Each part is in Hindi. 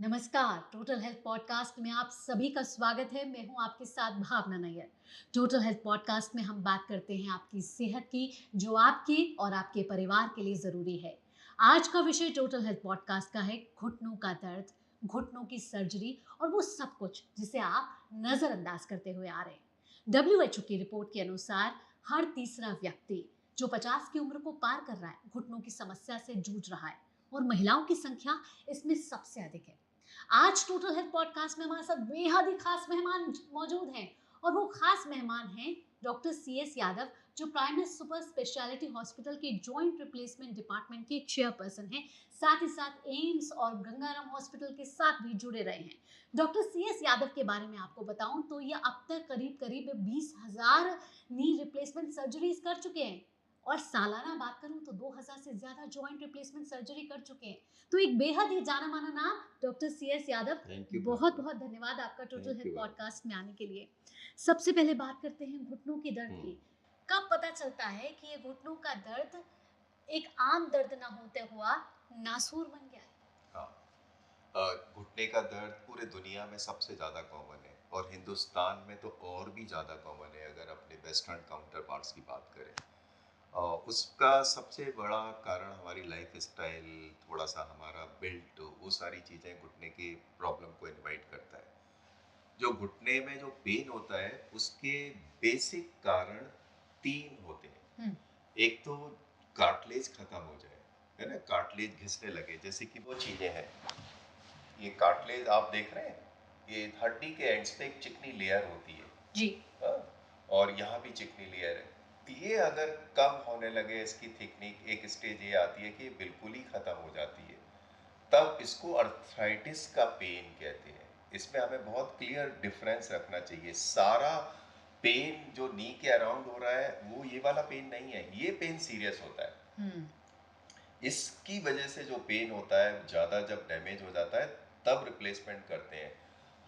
नमस्कार। टोटल हेल्थ पॉडकास्ट में आप सभी का स्वागत है। मैं हूं आपके साथ भावना नैयर। टोटल हेल्थ पॉडकास्ट में हम बात करते हैं आपकी सेहत की, जो आपकी और आपके परिवार के लिए ज़रूरी है। आज का विषय टोटल हेल्थ पॉडकास्ट का है घुटनों का दर्द, घुटनों की सर्जरी और वो सब कुछ जिसे आप नज़रअंदाज करते हुए आ रहे हैं। WHO की रिपोर्ट के अनुसार हर तीसरा व्यक्ति जो 50 की उम्र को पार कर रहा है घुटनों की समस्या से जूझ रहा है, और महिलाओं की संख्या इसमें सबसे अधिक है। आज टोटल हेल्थ पॉडकास्ट में हमारे साथ बेहद ही खास मेहमान मौजूद हैं, और वो खास मेहमान हैं डॉक्टर CS यादव, जो प्राइमेस सुपर स्पेशलिटी हॉस्पिटल के जॉइंट रिप्लेसमेंट डिपार्टमेंट के चेयरपर्सन हैं। साथ ही साथ एम्स और गंगाराम हॉस्पिटल के साथ भी जुड़े रहे हैं। डॉक्टर CS यादव के बारे में आपको बताऊं तो ये अब तक करीब करीब 20,000 नी रिप्लेसमेंट सर्जरीज कर चुके हैं, और सालाना बात करूं तो 2,000 से ज्यादा जॉइंट रिप्लेसमेंट सर्जरी कर चुके हैं। तो एक बेहद ही जाना माना नाम डॉक्टर CS यादव। बहुत बहुत धन्यवाद आपका टोटल हेल्थ पॉडकास्ट में आने के लिए। सबसे पहले बात करते हैं घुटनों की दर्द की। कब पता चलता है कि ये घुटनों का दर्द एक आम दर्द ना होते हुआ नासूर बन गया है? घुटने का दर्द पूरे दुनिया में सबसे ज़्यादा कॉमन है और हिंदुस्तान में तो और भी ज़्यादा कॉमन है अगर अपने वेस्टर्न काउंटर पार्ट्स की बात करें। उसका सबसे बड़ा कारण हमारी लाइफ स्टाइल, थोड़ा सा हमारा बिल्ट, वो सारी चीज़ें घुटने की प्रॉब्लम को इनवाइट करता है। जो घुटने में जो पेन होता है उसके बेसिक कारण तीन होते हैं। एक तो कार्टिलेज खत्म हो जाए, है ना, कार्टिलेज घिसने लगे, जैसे कि वो चीज़ें हैं। ये कार्टिलेज आप देख रहे हैं, ये हड्डी के एंड्स पे एक चिकनी लेयर होती है जी। हाँ? और यहाँ भी चिकनी लेयर है। तो ये अगर कम होने लगे, इसकी थिकनिक, एक स्टेज ये आती है कि बिल्कुल ही खत्म हो जाती है, तब इसको अर्थराइटिस का पेन कहते हैं। इसमें हमें बहुत क्लियर डिफरेंस रखना चाहिए। सारा पेन जो नी के अराउंड हो रहा है वो ये वाला पेन नहीं है, ये पेन सीरियस होता है। इसकी वजह से जो पेन होता है, ज़्यादा जब डैमेज हो जाता है तब रिप्लेसमेंट करते हैं।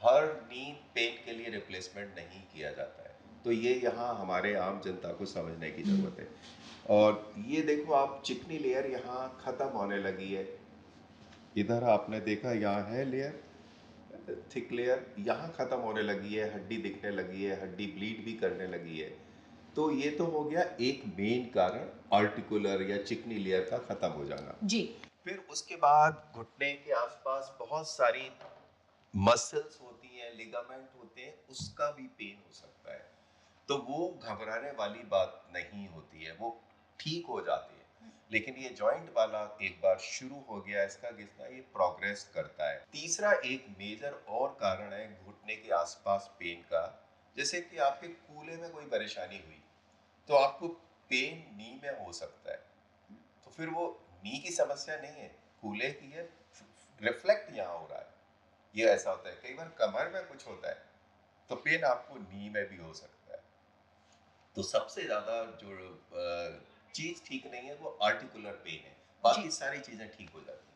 हर नी पेन के लिए रिप्लेसमेंट नहीं किया जाता है। तो ये यहाँ हमारे आम जनता को समझने की ज़रूरत है। और ये देखो आप, चिकनी लेयर यहाँ ख़त्म होने लगी है। इधर आपने देखा, यहाँ है लेयर, थिक लेयर, यहाँ ख़त्म होने लगी है, हड्डी दिखने लगी है, हड्डी ब्लीड भी करने लगी है। तो ये तो हो गया एक मेन कारण, आर्टिकुलर या चिकनी लेयर का खत्म हो जाना। जी। फिर उसके बाद घुटने के आसपास बहुत सारी मसल्स होती हैं, लिगामेंट होते हैं, उसका भी पेन हो सकता है। तो वो घबराने वाली बात नहीं होती है, वो ठीक हो जाती है। लेकिन ये जॉइंट वाला एक बार शुरू हो गया इसका घिसना, ये प्रोग्रेस करता है। तीसरा एक मेजर और कारण है घुटने के आसपास पेन का। जैसे कि आपके कूल्हे में कोई परेशानी हुई तो आपको पेन नी में हो सकता है। तो फिर वो नी की समस्या नहीं है, कूल्हे की है, रिफ्लेक्ट यहाँ हो रहा है। ये ऐसा होता है। कई बार कमर में कुछ होता है तो पेन आपको नी में भी हो सकता है। तो सबसे ज्यादा जो चीज ठीक नहीं है वो आर्टिकुलर पेन है, बाकी सारी चीजें ठीक हो जाती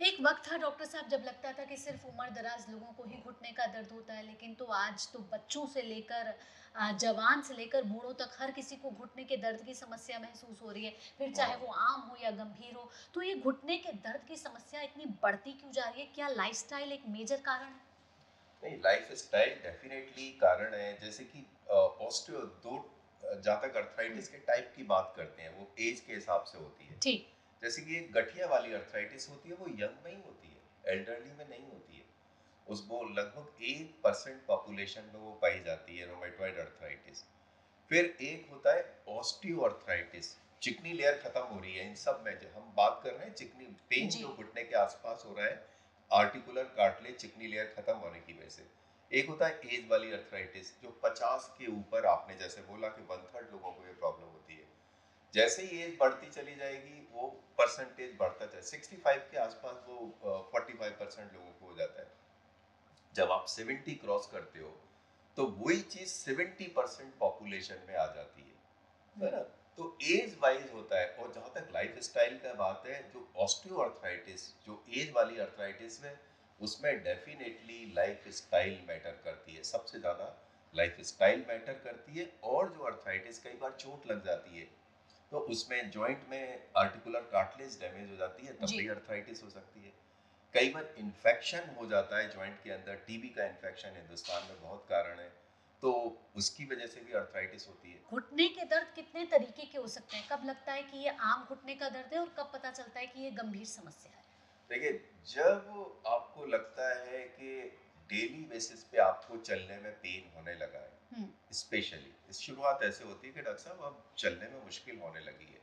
हैं। एक वक्त था डॉक्टर साहब जब लगता था कि सिर्फ उम्र दराज लोगों को ही घुटने का दर्द होता है, लेकिन तो आज तो बच्चों से लेकर जवान से लेकर बूढ़ों तक हर किसी को घुटने के दर्द की समस्या महसूस हो रही है, फिर चाहे वो आम हो या गंभीर हो। तो ये घुटने के दर्द की समस्या इतनी बढ़ती क्यों जा रही है? क्या लाइफस्टाइल एक मेजर कारण है? नहीं, लाइफ स्टाइल डेफिनेटली कारण है। जैसे कि ऑस्टियो दो, जहाँ तक अर्थराइटिस के टाइप की बात करते हैं वो एज के हिसाब से होती है। ठीक। जैसे कि एक गठिया वाली अर्थराइटिस होती है, वो यंग में ही होती है, एल्डरली में नहीं होती है। उसको लगभग 1% पॉपुलेशन में वो पाई जाती है, रोमेटॉइड अर्थराइटिस। फिर एक होता है ऑस्टियो अर्थराइटिस, चिकनी लेयर खत्म हो रही है। इन सब में जो हम बात कर रहे हैं, चिकनी पेन जो घुटने के आसपास हो रहा है, आर्टिकुलर कार्टिलेज चिकनी लेयर खत्म होने की वजह से। एक होता है एज वाली अर्थराइटिस, जो 50 के ऊपर, आपने जैसे बोला कि 1/3 लोगों को ये प्रॉब्लम होती है। जैसे ही एज बढ़ती चली जाएगी वो परसेंटेज बढ़ता जाए, 65 के आसपास वो 45% लोगों को हो जाता है। जब आप 70 क्रॉस करते हो तो वही चीज 70% पॉपुलेशन में आ जाती है ना। तो एज वाइज होता है। और जहां तक लाइफ स्टाइल का बात है, जो ऑस्टियोआर्थराइटिस, जो एज वाली अर्थराइटिस में, उसमें डेफिनेटली लाइफ स्टाइल मैटर करती है, सबसे ज़्यादा लाइफ स्टाइल मैटर करती है। और जो अर्थराइटिस, कई बार चोट लग जाती है तो उसमें जॉइंट में आर्टिकुलर कार्टिलेज डैमेज हो जाती है, तब भी अर्थराइटिस हो सकती है। कई बार इन्फेक्शन हो जाता है जॉइंट के अंदर, टीबी का इन्फेक्शन हिंदुस्तान में बहुत कारण है, तो उसकी वजह से भी अर्थराइटिस होती है। घुटने के दर्द कितने तरीके के हो सकते हैं? कब लगता है कि ये आम घुटने का दर्द है और कब पता चलता है कि ये गंभीर समस्या है? देखिए, जब आपको लगता है कि डेली बेसिस पे आपको चलने में पेन होने लगा है, हुँ, स्पेशली इस शुरुआत ऐसे होती है कि डॉक्टर साहब अब चलने में मुश्किल होने लगी है।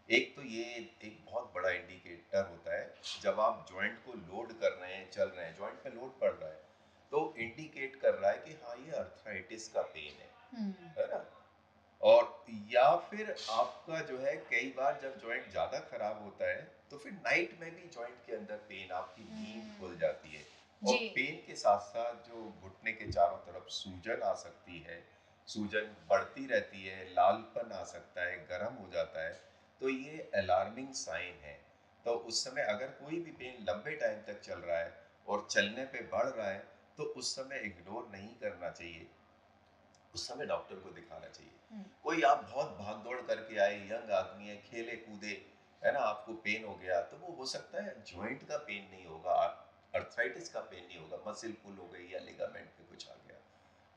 एक तो ये एक बहुत बड़ा इंडिकेटर होता है, जब आप जॉइंट को लोड कर रहे हैं, चल रहे हैं, जॉइंट पे लोड पड़ रहा है, तो इंडिकेट कर रहा है कि हाँ, ये अर्थराइटिस का पेन हुँ, है ना? और या फिर आपका जो है, कई बार जब जॉइंट ज़्यादा खराब होता है, तो फिर नाइट में भी जॉइंट के अंदर पेन, आपकी नींद खुल हुँ। जाती है। और जी। पेन के साथ साथ जो घुटने के चारों तरफ सूजन आ सकती है, सूजन बढ़ती रहती है, लालपन आ सकता है, गर्म हो जाता है, तो ये अलार्मिंग साइन है। तो उस समय अगर कोई भी पेन लंबे टाइम तक चल रहा है और चलने पे बढ़ रहा है, तो उस समय इग्नोर नहीं करना चाहिए, उस समय डॉक्टर को दिखाना चाहिए। हुँ, कोई आप बहुत भाग दौड़ करके आए, यंग आदमी है, खेले कूदे, है ना, आपको पेन हो गया, तो वो हो सकता है जॉइंट का पेन नहीं होगा, अर्थराइटिस का पेन नहीं होगा, मसल पुल हो गई या लिगामेंट पे कुछ आ गया,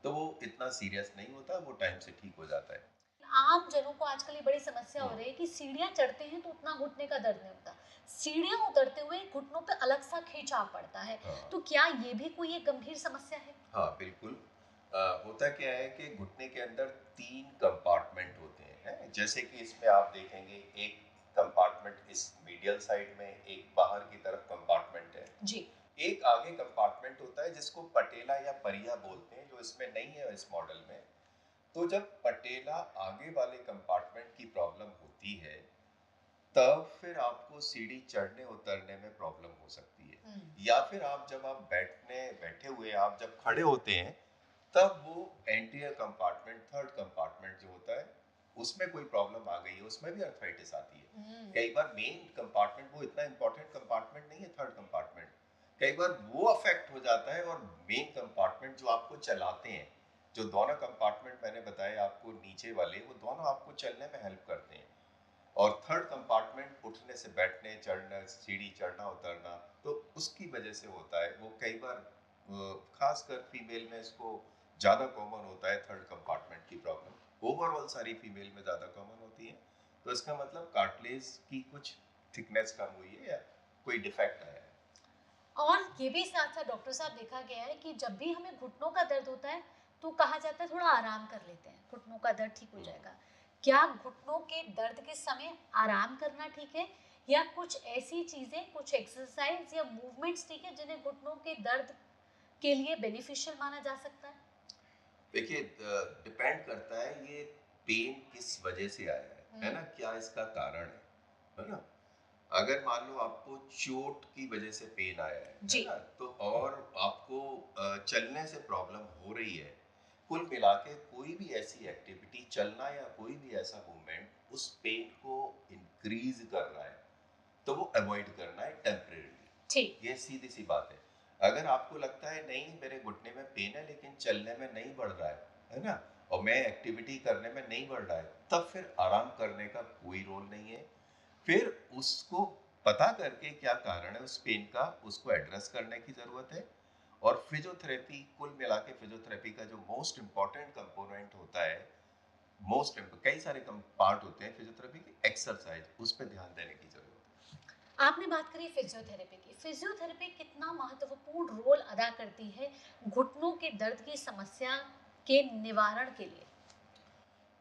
तो वो इतना सीरियस नहीं होता, वो टाइम से ठीक हो जाता है। आम जनों को आजकल ये बड़ी समस्या हो हम्म, रही है कि सीढ़ियाँ चढ़ते हैं तो उतना घुटने का दर्द नहीं होता। सीढ़ियाँ उतरते हुए घुटनों पे अलग-सा खींचाव पड़ता है। हाँ, तो क्या ये भी कोई एक गंभीर समस्या है? हाँ, बिल्कुल। होता क्या है कि घुटने के अंदर 3 कंपार्टमेंट होते हैं, जैसे कि इसमें आप देखेंगे, एक कंपार्टमेंट इस मीडियल साइड में, एक बाहर की तरफ कंपार्टमेंट है। जी। एक आगे कंपार्टमेंट होता है जिसको पटेला या परिया बोलते हैं, जो इसमें नहीं है इस मॉडल में। तो जब पटेला आगे वाले कंपार्टमेंट की प्रॉब्लम होती है, तब फिर आपको सीढ़ी चढ़ने उतरने में प्रॉब्लम हो सकती है। हुँ, या फिर आप बैठे हुए आप जब खड़े होते हैं, तब वो एंटीरियर कंपार्टमेंट, थर्ड कंपार्टमेंट जो होता है, उसमें कोई प्रॉब्लम आ गई है, उसमें भी अर्थराइटिस आती है। हुँ, कई बार मेन कंपार्टमेंट, वो इतना इंपॉर्टेंट कंपार्टमेंट नहीं है, थर्ड कंपार्टमेंट, कई बार वो अफेक्ट हो जाता है, और मेन कंपार्टमेंट जो आपको चलाते हैं, जो दोनों कंपार्टमेंट मैंने बताए आपको नीचे वाले, वो दोनों आपको चलने में हेल्प करते हैं। और थर्ड कंपार्टमेंट उठने से बैठने, चढ़ना, सीढ़ी चढ़ना उतरना, तो उसकी वजह से होता है वो। कई बार खासकर फीमेल में इसको ज़्यादा कॉमन होता है, थर्ड कंपार्टमेंट की प्रॉब्लम। ओवरऑल सारी फीमेल में ज़्यादा कॉमन होती है। तो इसका मतलब कार्टिलेज की कुछ थिकनेस कम हुई है या कोई डिफेक्ट आया है। और ये भी साथ-साथ डॉक्टर साहब देखा गया है कि जब भी हमें घुटनों का दर्द होता है, तो कहा जाता है थोड़ा आराम कर लेते हैं, घुटनों का दर्द ठीक हो हम्म। जाएगा। क्या घुटनों के दर्द के समय आराम करना ठीक है? या कुछ ऐसी चीज़ें, कुछ एक्सरसाइज़ या मूवमेंट्स ठीक है जिन्हें घुटनों के दर्द के लिए बेनिफिशियल माना जा सकता है? देखिए, डिपेंड करता है ये पेन किस वजह से आया है हुँ, ना, क्या इसका कारण है ना? अगर मान लो आपको चोट की वजह से पेन आया है जी, ना, तो और आपको चलने से प्रॉब्लम हो रही है, कुल मिला के कोई भी ऐसी एक्टिविटी, चलना या कोई भी ऐसा मूवमेंट उस पेन को इंक्रीज कर रहा है, तो वो अवॉइड करना है ठीक। टेम्परेरी। ये सीधी सी बात है। अगर आपको लगता है नहीं, मेरे घुटने में पेन है लेकिन चलने में नहीं बढ़ रहा है ना, और मैं एक्टिविटी करने में नहीं बढ़ रहा है, तब फिर आराम करने का कोई रोल नहीं है। फिर उसको पता करके क्या कारण है उस पेन का, उसको एड्रेस करने की ज़रूरत है। और फिजियोथेरेपी, कुल मिला के फिजियोथेरेपी का जो मोस्ट इम्पॉर्टेंट कंपोनेंट होता है, कई सारे पार्ट होते हैं फिजियोथेरेपी के, एक्सरसाइज, उस पर ध्यान देने की ज़रूरत आपने बात करी फिजियोथेरेपी की। फिजियोथेरेपी कितना महत्वपूर्ण रोल अदा करती है घुटनों के दर्द की समस्या के निवारण के लिए? है।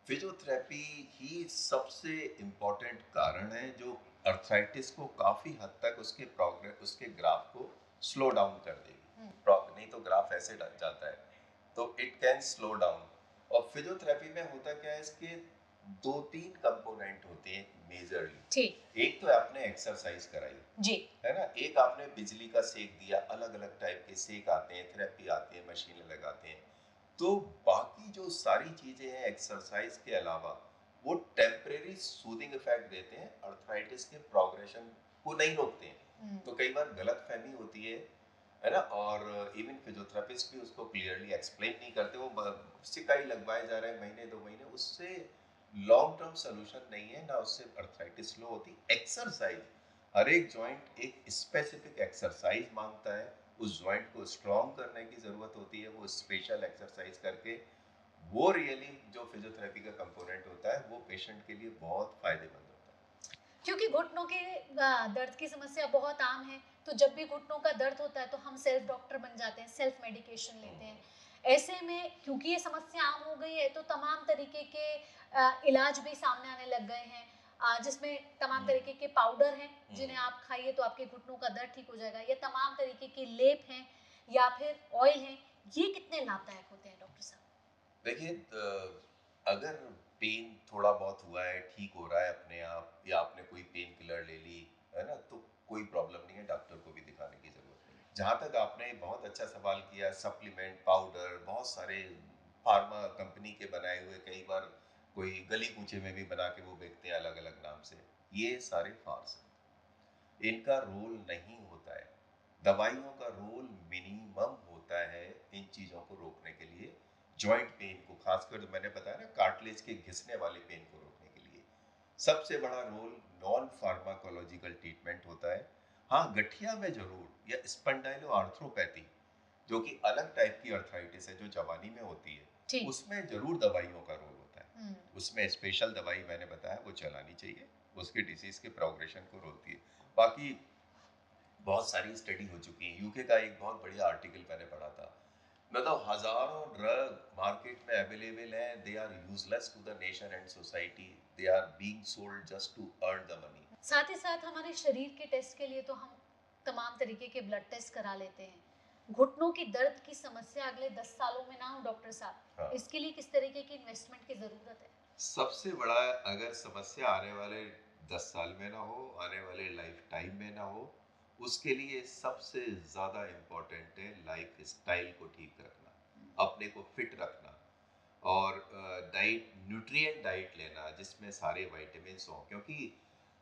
फिजियोथेरेपी ही सबसे इम्पॉर्टेंट कारण है जो अर्थराइटिस को काफ़ी हद तक, उसके प्रोग्रेस, उसके ग्राफ को स्लो डाउन कर देगी। हुँ, नहीं तो ग्राफ ऐसे डल जाता है, तो इट कैन स्लो डाउन। और फिजियोथेरेपी में होता क्या है, इसके 2-3 कंपोनेंट होते हैं मेजरली। ठीक। एक तो आपने एक्सरसाइज कराई, जी। है ना, एक आपने बिजली का सेक दिया, अलग अलग टाइप के सेक आते हैं, थेरेपी आती है, मशीनें लगाते हैं। तो बाकी जो सारी चीजें हैं एक्सरसाइज के अलावा, वो टेम्परेरी सूदिंग इफेक्ट देते हैं, अर्थराइटिस के प्रोग्रेशन को नहीं रोकते हैं। हुँ, तो कई बार गलत फहमी होती है ना, और इवन फिजियोथेरेपिस्ट भी उसको क्लियरली एक्सप्लेन नहीं करते, वो सिकाई लगवाए जा रहे हैं महीने 2 महीने, उससे लॉन्ग टर्म सोल्यूशन नहीं है ना, उससे अर्थराइटिस स्लो होती। एक्सरसाइज, हर एक जॉइंट एक स्पेसिफिक एक्सरसाइज मांगता है, उस जॉइंट को स्ट्रॉन्ग करने की ज़रूरत होती है, वो स्पेशल एक्सरसाइज करके वो रियली जो फिजियोथेरेपी का कंपोनेंट होता है वो पेशेंट के लिए बहुत फायदेमंद होता है। क्योंकि घुटनों के दर्द की समस्या बहुत आम है, तो जब भी घुटनों का दर्द होता है तो हम सेल्फ डॉक्टर बन जाते हैं, सेल्फ मेडिकेशन लेते हैं। ऐसे में क्योंकि ये समस्या आम हो गई है तो तमाम तरीके के इलाज भी सामने आने लग गए हैं, जिसमें तमाम तरीके के पाउडर हैं जिन्हें आप खाइए तो आपके घुटनों का दर्द ठीक हो जाएगा, या तमाम तरीके के लेप हैं या फिर ऑयल हैं। ये कितने लाभदायक होते हैं डॉक्टर साहब? देखिए, अगर पेन थोड़ा बहुत हुआ है, ठीक हो रहा है अपने आप, या आपने कोई पेन किलर ले ली है ना, तो कोई प्रॉब्लम नहीं है, डॉक्टर को भी दिखाने की जरूरत नहीं है। जहाँ तक आपने बहुत अच्छा सवाल किया, सप्लीमेंट पाउडर बहुत सारे फार्मा कंपनी के बनाए हुए, कई बार कोई गली कूचे में भी बना के वो बेचते हैं अलग अलग नाम से, ये सारे फार्स हैं, इनका रोल नहीं होता है। दवाइयों का रोल मिनिमम होता है इन चीज़ों को रोकने के लिए, जॉइंट पेन को, खासकर जो मैंने बताया ना कार्टिलेज के घिसने वाले पेन को रोकने के लिए सबसे बड़ा रोल नॉन फार्माकोलॉजिकल ट्रीटमेंट होता है। हाँ, गठिया में जरूर, या स्पंडाइलो आर्थ्रोपैथी जो कि अलग टाइप की अर्थराइटिस है जो जवानी में होती है, उसमें जरूर दवाइयों का रोल होता है। उसमें स्पेशल दवाई मैंने बताया वो चलानी चाहिए, उसके डिसीज के प्रोग्रेशन को रोकती है। बाकी बहुत सारी स्टडी हो चुकी है, यूके का एक बहुत बढ़िया आर्टिकल मैंने पढ़ा था, मतलब हजारों ड्रग मार्केट में अवेलेबल हैं, they are useless to the nation and society, they are being sold just to earn the money. साथ ही साथ हमारे शरीर के टेस्ट के लिए तो हम तमाम तरीके के ब्लड टेस्ट करा लेते हैं। घुटनों की दर्द की समस्या अगले 10 सालों में ना हो डॉक्टर साहब, हाँ, इसके लिए किस तरीके की इन्वेस्टमेंट की जरूरत है? सबसे बड़ा, अगर समस्या आने वाले 10 साल में ना हो, आने वाले लाइफ टाइम में ना हो, उसके लिए सबसे ज़्यादा इम्पोर्टेंट है लाइफ स्टाइल को ठीक रखना, अपने को फिट रखना, और डाइट, न्यूट्रिएंट डाइट लेना जिसमें सारे विटामिन्स हों, क्योंकि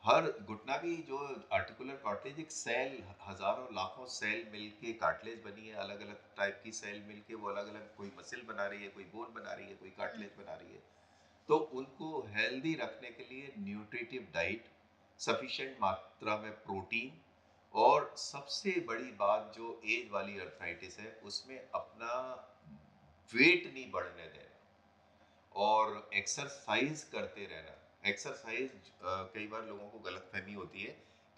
हर घुटना भी जो आर्टिकुलर कार्टिलेज एक सेल, हजारों लाखों सेल मिलके कार्टिलेज बनी है, अलग अलग टाइप की सेल मिलके वो अलग अलग, कोई मसल बना रही है, कोई बोन बना रही है, कोई कार्टिलेज बना रही है। तो उनको हेल्दी रखने के लिए न्यूट्रिटिव डाइट, सफिशिएंट मात्रा में प्रोटीन, और सबसे बड़ी बात जो एज वाली अर्थराइटिस है उसमें अपना वेट नहीं बढ़ने देना, और एक्सरसाइज करते रहना। एक्सरसाइज, कई बार लोगों को गलतफहमी होती है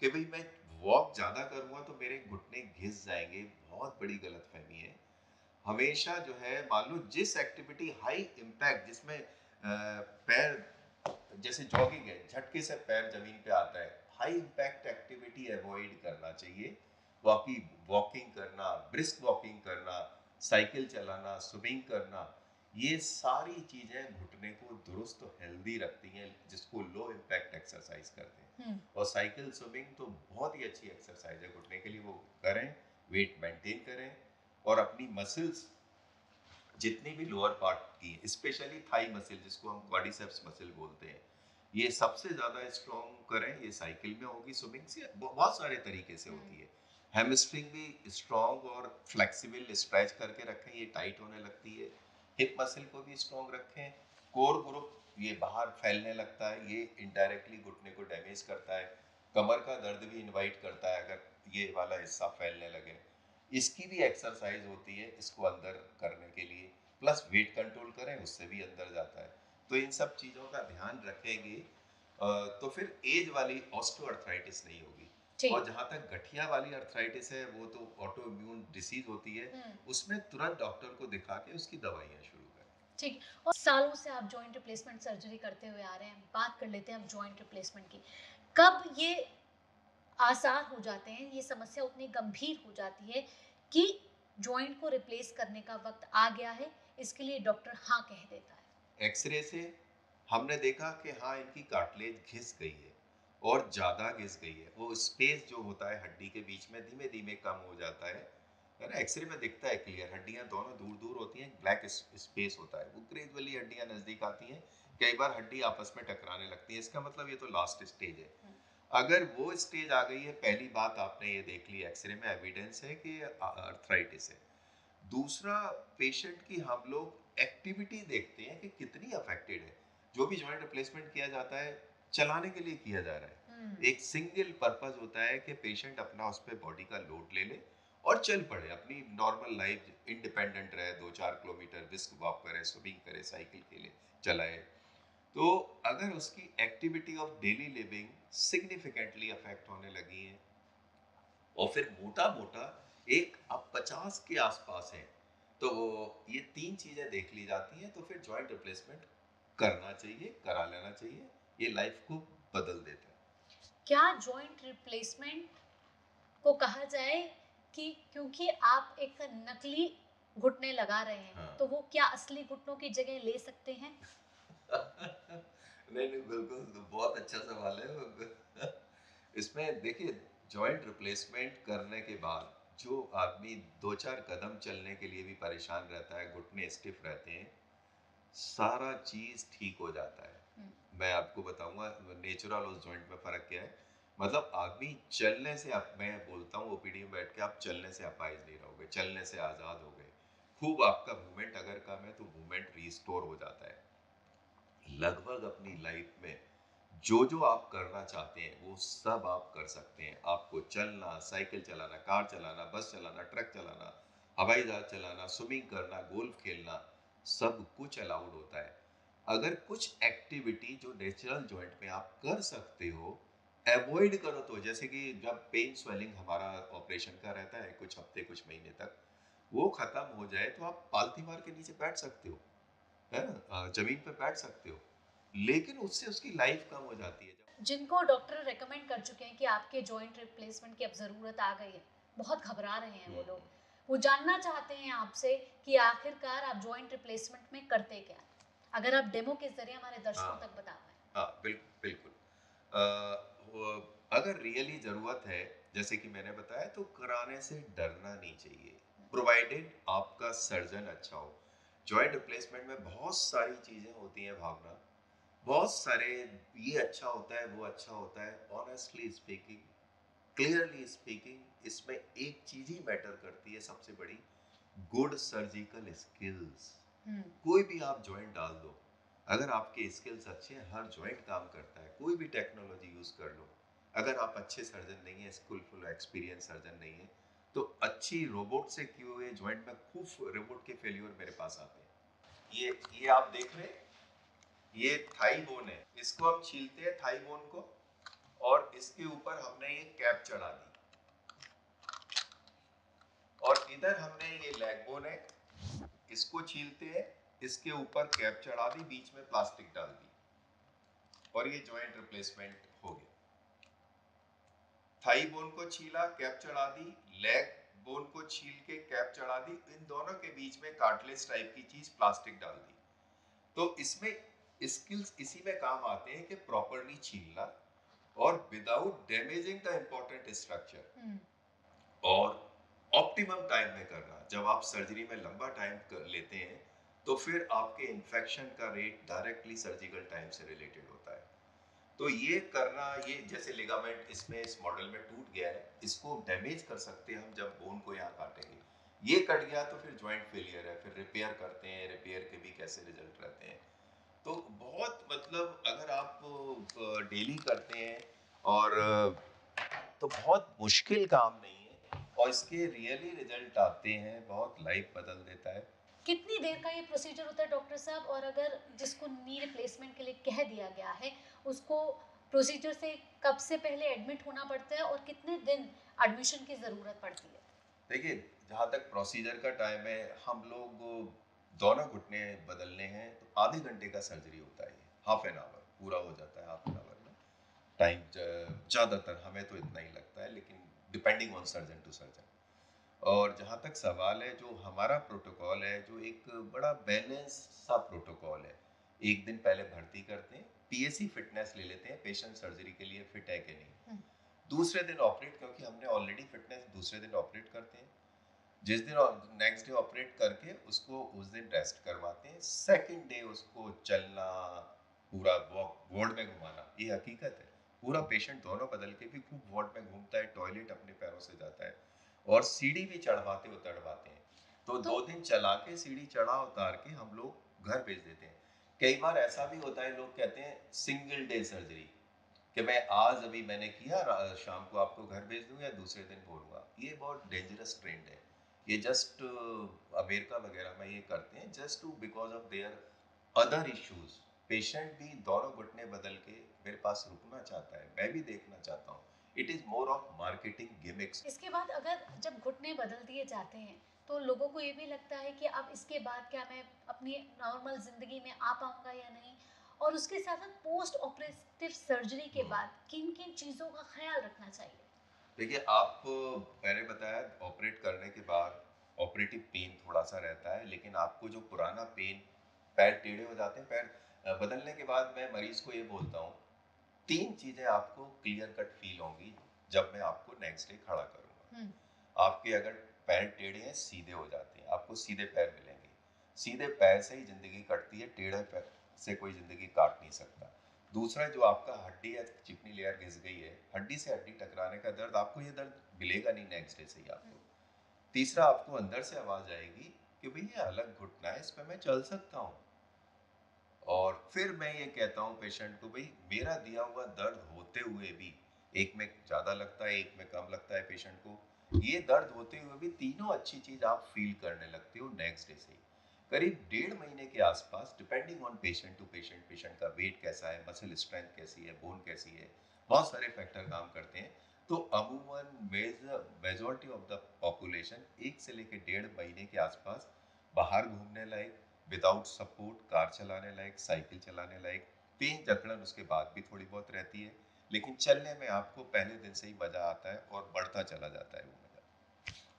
कि भाई मैं वॉक ज़्यादा करूँगा तो मेरे घुटने घिस जाएंगे, बहुत बड़ी गलतफहमी है। हमेशा जो है, मान लो जिस एक्टिविटी हाई इम्पैक्ट, जिसमें पैर, जैसे जॉगिंग है, झटके से पैर जमीन पे आता है, हाई इम्पैक्ट एक्टिविटी अवॉइड करना चाहिए। बाकी वॉकिंग करना, ब्रिस्क वॉकिंग करना, साइकिल चलाना, स्विमिंग करना, ये सारी चीज़ें घुटने को दुरुस्त और हेल्दी रखती हैं, जिसको लो इम्पैक्ट एक्सरसाइज कहते हैं। और साइकिल, स्विमिंग तो बहुत ही अच्छी एक्सरसाइज है घुटने के लिए, वो करें, वेट मेंटेन करें, और अपनी मसल्स जितनी भी लोअर पार्ट की, स्पेशली थाई मसल जिसको हम क्वाड्रिसेप्स मसल बोलते हैं, ये सबसे ज़्यादा स्ट्रॉन्ग करें। ये साइकिल में होगी, स्विमिंग से बहुत सारे तरीके से होती है। हैमस्ट्रिंग भी स्ट्रॉन्ग और फ्लेक्सिबल स्ट्रेच करके रखें, ये टाइट होने लगती है। हिप मसल को भी स्ट्रॉन्ग रखें। कोर ग्रुप, ये बाहर फैलने लगता है, ये इनडायरेक्टली घुटने को डैमेज करता है। कमर का दर्द भी इनवाइट करता है अगर ये वाला हिस्सा फैलने लगे। इसकी भी एक्सरसाइज होती है इसको अंदर करने के लिए, प्लस वेट कंट्रोल करें, उससे भी अंदर जाता है। तो इन सब चीज़ों का ध्यान रखेंगे तो फिर एज वाली ऑस्टियोआर्थराइटिस नहीं होगी। और जहाँ तक गठिया वाली अर्थराइटिस है, वो तो ऑटो इम्यून डिसीज होती है, उसमें तुरंत डॉक्टर को दिखा के उसकी दवाइयाँ शुरू करें। ठीक। और सालों से आप जॉइंट रिप्लेसमेंट सर्जरी करते हुए आ रहे हैं, बात कर लेते हैं अब जॉइंट रिप्लेसमेंट की। कब ये आसार हो जाते हैं, ये समस्या उतनी गंभीर हो जाती है कि जॉइंट को रिप्लेस करने का वक्त आ गया है, इसके लिए डॉक्टर हाँ कह देता है? एक्सरे से हमने देखा कि हाँ, इनकी कार्टिलेज घिस गई है, और ज़्यादा घिस गई है। वो स्पेस जो होता है हड्डी के बीच में धीमे धीमे कम हो जाता है ना। एक्सरे में दिखता है क्लियर, हड्डियाँ दोनों दूर दूर होती हैं, ब्लैक स्पेस होता है, वो ग्रेजुअली हड्डियाँ नज़दीक आती हैं, कई बार हड्डी आपस में टकराने लगती है। इसका मतलब ये तो लास्ट स्टेज है। अगर वो स्टेज आ गई है, पहली बात आपने ये देख ली, एक्सरे में एविडेंस है कि अर्थराइटिस है। दूसरा, पेशेंट की हम लोग एक्टिविटी देखते हैं कि कितनी अफेक्टेड है। जो भी जॉइंट रिप्लेसमेंट किया जाता है चलाने के लिए किया जा रहा है, एक सिंगल पर्पस होता है कि पेशेंट अपना उस पर बॉडी का लोड ले ले और चल पड़े, अपनी नॉर्मल लाइफ इंडिपेंडेंट रहे, 2-4 किलोमीटर विस्क वॉक करे, स्विमिंग करे, साइकिल खेले, चलाए। तो अगर उसकी activity of daily living significantly affect होने लगी है और फिर मोटा मोटा एक अब 50 के आसपास है, तो ये 3 चीजें देख ली जाती हैं, तो फिर जॉइंट रिप्लेसमेंट करना चाहिए, करा लेना चाहिए। ये लाइफ को बदल देता है। क्या जॉइंट रिप्लेसमेंट को कहा जाए कि क्योंकि आप एक नकली घुटने लगा रहे हैं, हाँ। तो वो क्या असली घुटनों की जगह ले सकते हैं? नहीं नहीं, बिल्कुल, तो बहुत अच्छा सवाल है। इसमें देखिए, जॉइंट रिप्लेसमेंट करने के बाद जो आदमी 2-4 कदम चलने के लिए भी परेशान रहता है, घुटने स्टिफ रहते हैं, सारा चीज ठीक हो जाता है। मैं आपको बताऊंगा नेचुरल उस जॉइंट में फर्क क्या है। मतलब आदमी चलने से, आप, मैं बोलता हूँ ओपीडी में बैठ के, आप चलने से अपाहिज नहीं रहोगे, चलने से आज़ाद हो गए। खूब आपका मूवमेंट अगर कम है तो मूवमेंट रिस्टोर हो जाता है। लगभग अपनी लाइफ में जो जो आप करना चाहते हैं वो सब आप कर सकते हैं। आपको चलना, साइकिल चलाना, कार चलाना, बस चलाना, ट्रक चलाना, हवाई जहाज चलाना, स्विमिंग करना, गोल्फ खेलना, सब कुछ अलाउड होता है। अगर कुछ एक्टिविटी जो नेचुरल जॉइंट में आप कर सकते हो अवॉइड करो, तो जैसे कि जब पेन स्वेलिंग हमारा ऑपरेशन का रहता है कुछ हफ्ते कुछ महीने तक, वो खत्म हो जाए तो आप पालथी मार के नीचे बैठ सकते हो, है ना, जमीन पे बैठ सकते हो, लेकिन उससे उसकी लाइफ कम हो जाती है। जिनको डॉक्टर रेकमेंड कर चुके हैं कि आपके जॉइंट रिप्लेसमेंट की अब ज़रूरत आ गई है, बहुत घबरा रहे हैं वो लोग, वो जानना चाहते हैं आपसे कि आखिरकार आप जॉइंट रिप्लेसमेंट में करते क्या हैं? अगर आप डेमो के जरिए हमारे दर्शकों हाँ तक बता पाएं। हाँ, बिल्कुल बिल्कुल। अगर रियली ज़रूरत है, जैसे कि मैंने बताया, तो कराने से डरना नहीं चाहिए, प्रोवाइडेड आपका सर्जन अच्छा हो। जॉइंट रिप्लेसमेंट में बहुत सारी चीज़ें होती हैं भावना, बहुत सारे, ये अच्छा होता है, वो अच्छा होता है। ऑनेस्टली स्पीकिंग, क्लियरली स्पीकिंग, इसमें एक चीज़ ही मैटर करती है सबसे बड़ी, गुड सर्जिकल स्किल्स। कोई भी आप जॉइंट डाल दो, अगर आपके स्किल्स अच्छे हैं, हर जॉइंट काम करता है, कोई भी टेक्नोलॉजी यूज कर लो। अगर आप अच्छे सर्जन नहीं है, स्किलफुल एक्सपीरियंस सर्जन नहीं है, तो अच्छी रोबोट से किए हुए जॉइंट में खूब रोबोट के फेल्योर मेरे पास आते हैं। ये आप देख रहे हैं, ये थाई बोन है, इसको हम छीलते हैं थाई बोन को, और इसके ऊपर हमने ये कैप चढ़ा दी, और इधर हमने ये लेग बोन है, इसको छीलते हैं, इसके ऊपर कैप चढ़ा दी, बीच में प्लास्टिक डाल दी, और ये जॉइंट रिप्लेसमेंट हो गया। थाई बोन को छीला, कैप चढ़ा दी, लेग बोन को छील के कैप चढ़ा दी, इन दोनों के बीच में कार्टिलेज टाइप की चीज प्लास्टिक डाल दी। तो इसमें स्किल्स इसी में काम आते हैं कि प्रॉपरली छीलना और without damaging the important structure, और ऑप्टिमम टाइम में करना। जब आप सर्जरी में लंबा टाइम लेते हैं तो फिर आपके इन्फेक्शन का रेट डायरेक्टली सर्जिकल टाइम से रिलेटेड होता है। तो ये करना, ये जैसे लिगामेंट इसमें इस मॉडल में टूट गया है, इसको डैमेज कर सकते हैं हम जब बोन को यहाँ काटेंगे। ये कट गया तो फिर जॉइंट फेलियर है, फिर रिपेयर करते हैं, रिपेयर के भी कैसे रिजल्ट रहते हैं। तो बहुत, मतलब अगर आप डेली करते हैं और तो बहुत मुश्किल काम नहीं है, और इसके रियली रिजल्ट आते हैं, बहुत लाइफ बदल देता है। कितनी देर का ये प्रोसीजर होता है डॉक्टर साहब? और अगर जिसको नी रिप्लेसमेंट के लिए कह दिया गया है, उसको प्रोसीजर से कब से पहले एडमिट होना पड़ता है और कितने दिन एडमिशन की ज़रूरत पड़ती है? देखिए, जहाँ तक प्रोसीजर का टाइम है, हम लोग दोनों घुटने बदलने हैं तो आधे घंटे का सर्जरी होता है, हाफ एन आवर पूरा हो जाता है, हाफ एन आवर में टाइम। ज़्यादातर हमें तो इतना ही लगता है, लेकिन depending on surgeon to surgeon. और जहाँ तक सवाल है, जो हमारा प्रोटोकॉल है, जो एक बड़ा बैलेंस सा प्रोटोकॉल है, एक दिन पहले भर्ती करते हैं, पीएसी फिटनेस ले लेते हैं, पेशेंट सर्जरी के लिए फिट है कि नहीं। दूसरे दिन ऑपरेट, क्योंकि हमने ऑलरेडी फिटनेस, दूसरे दिन ऑपरेट करते हैं। जिस दिन नेक्स्ट डे ऑपरेट करके उसको उस दिन रेस्ट करवाते हैं, सेकंड डे उसको चलना, पूरा वॉक, वार्ड में घुमाना, ये हकीकत है। पूरा पेशेंट दोनों बदल के भी खूब वार्ड में घूमता है, टॉयलेट अपने पैरों से जाता है, और सीढ़ी भी चढ़वाते उतरवाते हैं। तो 2 दिन चला के, सीढ़ी चढ़ा उतार के हम लोग घर भेज देते हैं। कई बार ऐसा भी होता है, लोग कहते हैं सिंगल डे सर्जरी, कि मैं आज अभी मैंने किया, शाम को आपको घर भेज दूँ या दूसरे दिन बोलूँगा। ये बहुत डेंजरस ट्रेंड है। ये जस्ट अमेरिका वगैरह में ये करते हैं just to because of their other issues. Patient भी दोनों घुटने बदल के मेरे पास रुकना चाहता है, मैं भी देखना चाहता हूँ। It is more of marketing gimmicks. इसके बाद अगर जब घुटने बदल दिए जाते हैं तो लोगों को ये भी लगता है कि अब इसके बाद क्या मैं अपनी नॉर्मल ज़िंदगी में आ पाऊँगा या नहीं, और उसके साथ साथ पोस्ट ऑपरेटिव सर्जरी के बाद किन किन चीज़ों का ख्याल रखना चाहिए? देखिए, आप मैंने बताया ऑपरेट करने के बाद ऑपरेटिव पेन थोड़ा सा रहता है, लेकिन आपको जो पुराना पेन, पैर टेढ़े हो जाते हैं, पैर बदलने के बाद मैं मरीज को ये बोलता हूँ, 3 चीज़ें आपको क्लियर कट फील होंगी जब मैं आपको नेक्स्ट डे खड़ा करूँगा। आपके अगर पैर टेढ़े हैं, सीधे हो जाते हैं, आपको सीधे पैर मिलेंगे। सीधे पैर से ही ज़िंदगी कटती है, टेढ़े पैर से कोई ज़िंदगी काट नहीं सकता। दूसरा, जो आपका हड्डी या चिकनी लेयर घिस गई है, हड्डी से हड्डी टकराने का दर्द, आपको ये दर्द मिलेगा नहीं नेक्स्ट डे से ही आपको। तीसरा, आपको अंदर से आवाज़ आएगी कि भई ये अलग घुटना है, इस पे मैं चल सकता हूँ। और फिर मैं ये कहता हूँ पेशेंट को, भाई मेरा दिया हुआ दर्द होते हुए भी, एक में ज़्यादा लगता है, एक में कम लगता है पेशेंट को, ये दर्द होते हुए भी तीनों अच्छी चीज़ आप फील करने लगते हो नेक्स्ट डे से ही। करीब 1.5 महीने के आसपास, depending on patient to patient, patient का वेट कैसा है, मसल स्ट्रेंथ कैसी है, बोन कैसी है, बहुत सारे फैक्टर काम करते हैं। तो अमूमन मेजॉरिटी ऑफ द पॉपुलेशन 1 से लेकर 1.5 महीने के आसपास बाहर घूमने लायक, विदाउट सपोर्ट, कार चलाने लायक, साइकिल चलाने लायक, पेन जकड़न उसके बाद भी थोड़ी बहुत रहती है, लेकिन चलने में आपको पहले दिन से ही मजा आता है और बढ़ता चला जाता है वो मजा।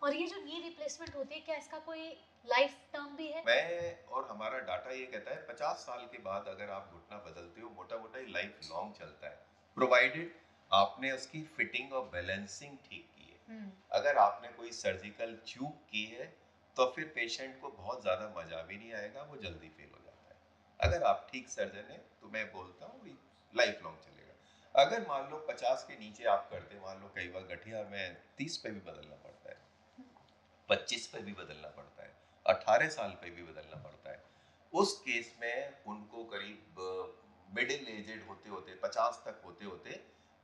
और ये जो नी रिप्लेसमेंट होती है, क्या इसका कोई लाइफ टर्म भी है? मैं और हमारा डाटा ये कहता है 50 साल के बाद अगर आप घुटना बदलते हो, मोटा मोटा ही लाइफ लॉन्ग चलता है, प्रोवाइडेड आपने उसकी फिटिंग और बैलेंसिंग ठीक की है। अगर आपने कोई सर्जिकल चूक की है तो फिर पेशेंट को बहुत ज़्यादा मजा भी नहीं आएगा, वो जल्दी फेल हो जाता है। अगर आप ठीक सर्जन है तो मैं बोलता हूँ लाइफ लॉन्ग चलेगा। अगर मान लो 50 के नीचे आप करते, मान लो कई बार गठिया में 30 पे भी बदलना पड़ता है, 25 पे भी बदलना पड़ता है, 18 साल पे भी बदलना पड़ता है, उस केस में उनको करीब मिडिल एजेड होते होते 50 तक होते होते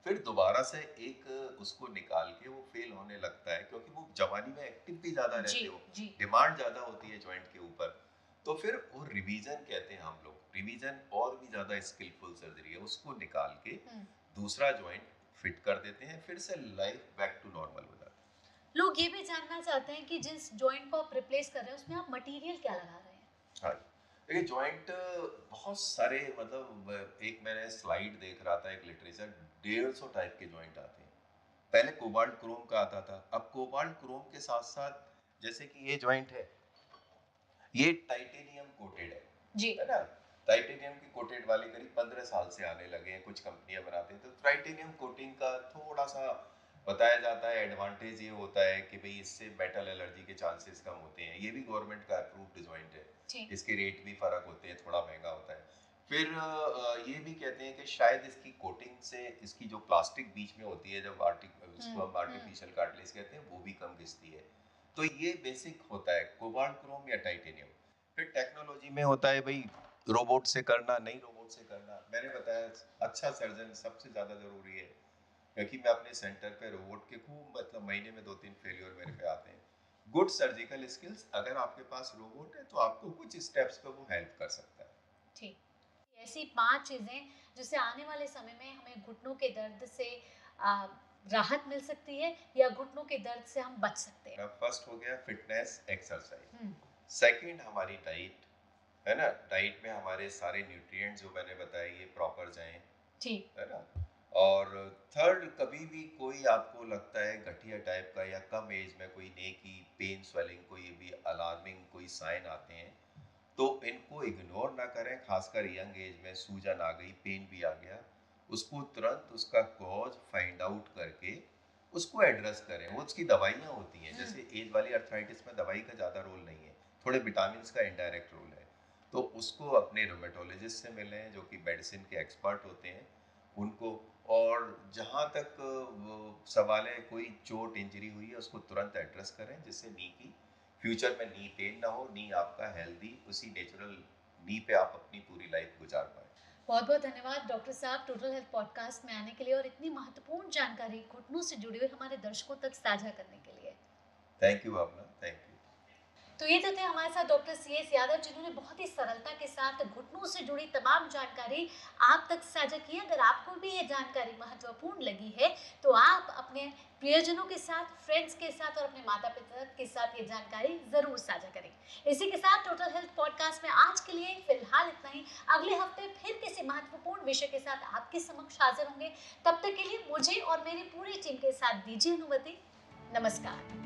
फिर दोबारा से एक उसको निकाल के वो फेल होने लगता है, क्योंकि वो जवानी में एक्टिव भी ज्यादा रहते हो, डिमांड ज्यादा होती है जॉइंट के ऊपर। तो फिर वो रिवीजन कहते हैं हम लोग, रिवीजन और भी ज्यादा स्किलफुल सर्जरी है, उसको निकाल के दूसरा जॉइंट फिट कर देते हैं, फिर से लाइफ बैक टू नॉर्मल हो जाती है। लोग ये भी जानना चाहते हैं कि जिस जॉइंट को आप रिप्लेस कर रहे हैं उसमें आप मटेरियल क्या लगा रहे हैं? हाँ, देखिए जॉइंट बहुत सारे, मतलब एक मैंने स्लाइड देख रहा था, एक लिटरेचर, 150 टाइप के जॉइंट आते हैं। पहले कोबाल्ट क्रोम का आता था, अब कोबाल्ट क्रोम के साथ साथ, जैसे कि ये जॉइंट है, ये टाइटेनियम कोटेड है ना। टाइटेनियम की कोटेड वाली करीब 15 साल से आने लगे हैं, कुछ कंपनियां बनाती हैं। तो टाइटेनियम कोटिंग का थोड़ा सा बताया जाता है, एडवांटेज ये होता है कि भाई इससे मेटल एलर्जी के चांसेस कम होते हैं। ये भी गवर्नमेंट का अप्रूव्ड जॉइंट है, इसके रेट भी फर्क होते हैं, थोड़ा महंगा होता है। फिर ये भी कहते हैं कि शायद इसकी कोटिंग से इसकी जो प्लास्टिक बीच में होती है, जब इसको हम आर्टिफिशियल कार्टिलेज कहते हैं, वो भी कम घिसती है। तो ये बेसिक होता है, कोबाल्ट क्रोम या टाइटेनियम। फिर टेक्नोलॉजी में होता है भाई, रोबोट से करना, नहीं रोबोट से करना। मैंने बताया अच्छा सर्जन सबसे ज़्यादा ज़रूरी है, क्योंकि मैं अपने सेंटर पे रोबोट के खूब, मतलब महीने में 2-3 फेलियर मेरे पे आते हैं। गुड सर्जिकल स्किल्स, अगर आपके पास रोबोट है तो आपको कुछ स्टेप्स पे वो हेल्प कर सकता है। ठीक। ऐसी 5 चीज़ें जिससे आने वाले समय में हमें घुटनों के दर्द से आ, राहत मिल सकती है या घुटनों के दर्द से हम बच सकते हैं। फर्स्ट हो गया फिटनेस एक्सरसाइज, सेकंड हमारी डाइट, है ना। डाइट में हमारे सारे न्यूट्रिएंट्स जो मैंने बताए ये प्रॉपर जाएं, है ना। और थर्ड, कभी भी कोई आपको लगता है गठिया टाइप का या कम एज में कोई नेकी, पेन, स्वेलिंग, कोई भी अलार्मिंग कोई साइन आते हैं, तो इनको इग्नोर ना करें। खासकर यंग एज में सूजन आ गई, पेन भी आ गया, उसको तुरंत उसका कॉज फाइंड आउट करके उसको एड्रेस करें। वो उसकी दवाइयाँ होती हैं, जैसे एज वाली अर्थराइटिस में दवाई का ज़्यादा रोल नहीं है, थोड़े विटामिन का इनडायरेक्ट रोल है। तो उसको अपने रोमेटोलॉजिस्ट से मिलें जो कि मेडिसिन के एक्सपर्ट होते हैं उनको। और जहाँ तक वो सवाल है, कोई चोट इंजरी हुई है उसको तुरंत एड्रेस करें, जिससे नी की फ्यूचर में नी पेन ना हो, नी आपका हेल्दी उसी नेचुरल नी पे आप अपनी पूरी लाइफ गुजार पाए। बहुत बहुत धन्यवाद डॉक्टर साहब टोटल हेल्थ पॉडकास्ट में आने के लिए और इतनी महत्वपूर्ण जानकारी घुटनों से जुड़ी हुई हमारे दर्शकों तक साझा करने के लिए। Thank you Bhavna, thank you. तो ये तो थे हमारे साथ डॉक्टर CS यादव, जिन्होंने बहुत ही सरलता के साथ घुटनों से जुड़ी तमाम जानकारी आप तक साझा की। अगर आपको भी ये जानकारी महत्वपूर्ण लगी है तो आप अपने प्रियजनों के साथ, फ्रेंड्स के साथ और अपने माता पिता के साथ ये जानकारी जरूर साझा करें। इसी के साथ टोटल हेल्थ पॉडकास्ट में आज के लिए फिलहाल इतना ही। अगले हफ्ते फिर किसी महत्वपूर्ण विषय के साथ आपके समक्ष हाजिर होंगे। तब तक के लिए मुझे और मेरी पूरी टीम के साथ दीजिए अनुमति। नमस्कार।